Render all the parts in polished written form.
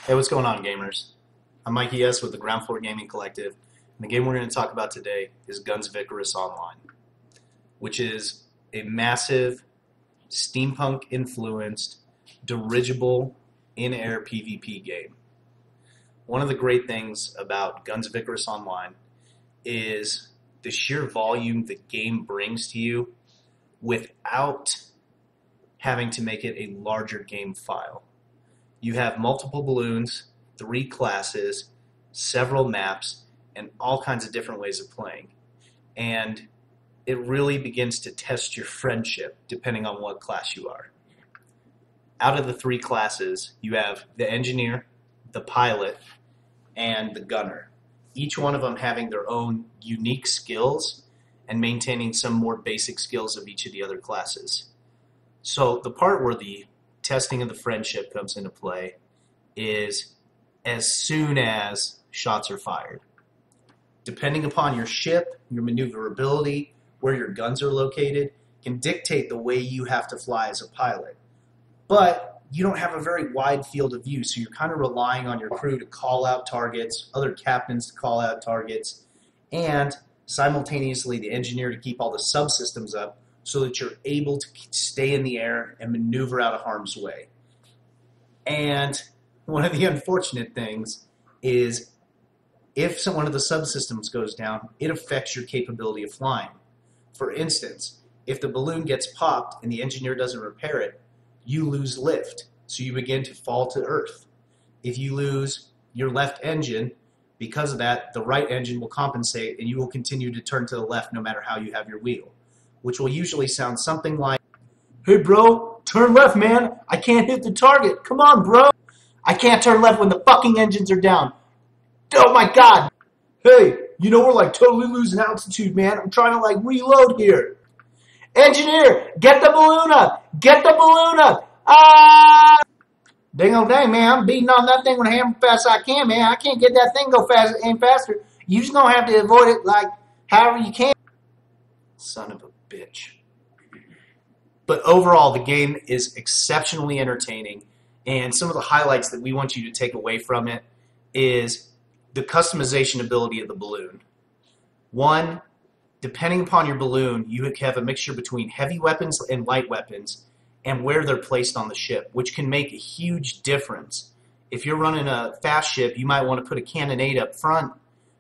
Hey, what's going on, gamers? I'm Mikey S. with the Ground Floor Gaming Collective, and the game we're going to talk about today is Guns of Icarus Online, which is a massive, steampunk-influenced, dirigible, in-air PvP game. One of the great things about Guns of Icarus Online is the sheer volume the game brings to you without having to make it a larger game file. You have multiple balloons, 3 classes, several maps, and all kinds of different ways of playing. And it really begins to test your friendship depending on what class you are. Out of the 3 classes, you have the engineer, the pilot, and the gunner. Each one of them having their own unique skills and maintaining some more basic skills of each of the other classes. So the part where the testing of the friendship comes into play is as soon as shots are fired. Depending upon your ship, your maneuverability, where your guns are located, can dictate the way you have to fly as a pilot. But you don't have a very wide field of view, so you're kind of relying on your crew to call out targets, other captains to call out targets, and simultaneously the engineer to keep all the subsystems up so that you're able to stay in the air and maneuver out of harm's way. And one of the unfortunate things is if one of the subsystems goes down, it affects your capability of flying. For instance, if the balloon gets popped and the engineer doesn't repair it, you lose lift, so you begin to fall to earth. If you lose your left engine, because of that, the right engine will compensate and you will continue to turn to the left no matter how you have your wheel, which will usually sound something like, "Hey bro, turn left, man. I can't hit the target. Come on, bro. I can't turn left when the fucking engines are down. Oh my god. Hey, we're like totally losing altitude, man. I'm trying to like reload here. Engineer, get the balloon up. Get the balloon up. Ah! Dang old dang, man. I'm beating on that thing with a hammer fast as I can, man. I can't get that thing go fast and faster. You just gonna have to avoid it like however you can." Son of a bitch. But overall, the game is exceptionally entertaining, and some of the highlights that we want you to take away from it is the customization ability of the balloon. One, depending upon your balloon, you have a mixture between heavy weapons and light weapons and where they're placed on the ship, which can make a huge difference. If you're running a fast ship, you might want to put a cannonade up front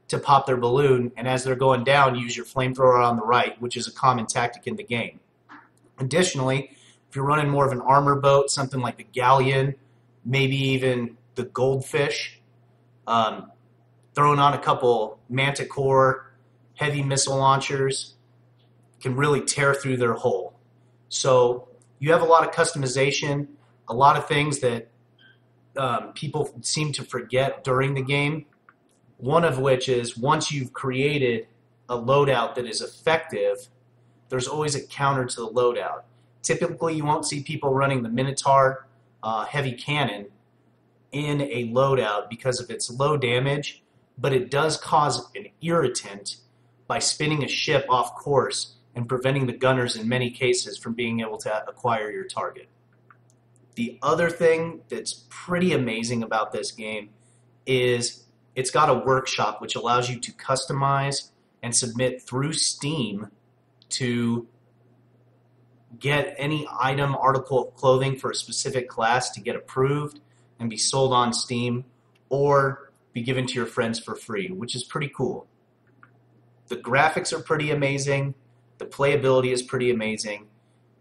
to pop their balloon, and as they're going down, use your flamethrower on the right, which is a common tactic in the game. Additionally, if you're running more of an armor boat, something like the Galleon, maybe even the Goldfish, throwing on a couple Manticore heavy missile launchers can really tear through their hull. So you have a lot of customization, a lot of things that people seem to forget during the game. One of which is once you've created a loadout that is effective, there's always a counter to the loadout. Typically, you won't see people running the Minotaur heavy cannon in a loadout because of its low damage, but it does cause an irritant by spinning a ship off course and preventing the gunners in many cases from being able to acquire your target. The other thing that's pretty amazing about this game is it's got a workshop which allows you to customize and submit through Steam to get any item, article of clothing for a specific class to get approved and be sold on Steam or be given to your friends for free, which is pretty cool. The graphics are pretty amazing, the playability is pretty amazing,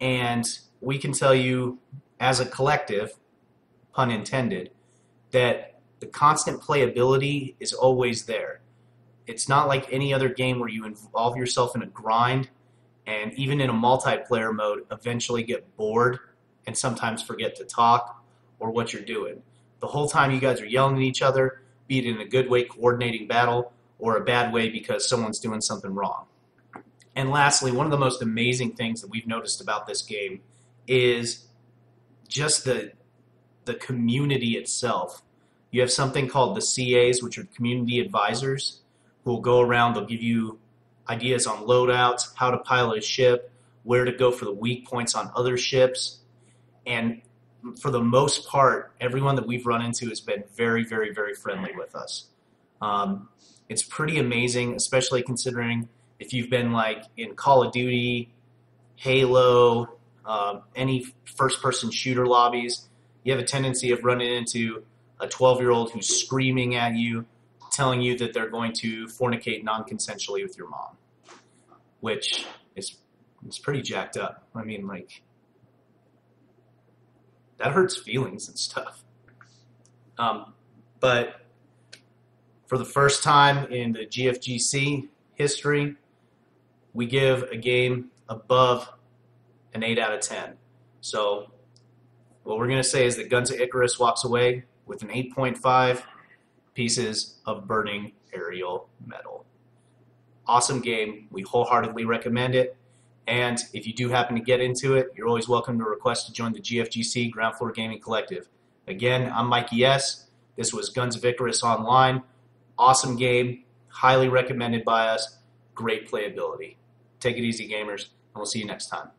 and we can tell you as a collective, pun intended, that the constant playability is always there. It's not like any other game where you involve yourself in a grind and even in a multiplayer mode eventually get bored and sometimes forget to talk or what you're doing. The whole time you guys are yelling at each other, be it in a good way coordinating battle or a bad way because someone's doing something wrong. And lastly, one of the most amazing things that we've noticed about this game is just the community itself. You have something called the CAs, which are community advisors, who will go around, they'll give you ideas on loadouts, how to pilot a ship, where to go for the weak points on other ships, and for the most part, everyone that we've run into has been very, very, very friendly with us. It's pretty amazing, especially considering if you've been like in Call of Duty, Halo, any first-person shooter lobbies, you have a tendency of running into a 12-year-old who's screaming at you, telling you that they're going to fornicate non-consensually with your mom, which is it's pretty jacked up. I mean, like, that hurts feelings and stuff. But for the first time in the GFGC history, we give a game above an 8 out of 10. So what we're going to say is that Guns of Icarus walks away with an 8.5 pieces of burning aerial metal. Awesome game. We wholeheartedly recommend it. And if you do happen to get into it, you're always welcome to request to join the GFGC Ground Floor Gaming Collective. Again, I'm Mikey S. This was Guns of Icarus Online. Awesome game. Highly recommended by us. Great playability. Take it easy, gamers, and we'll see you next time.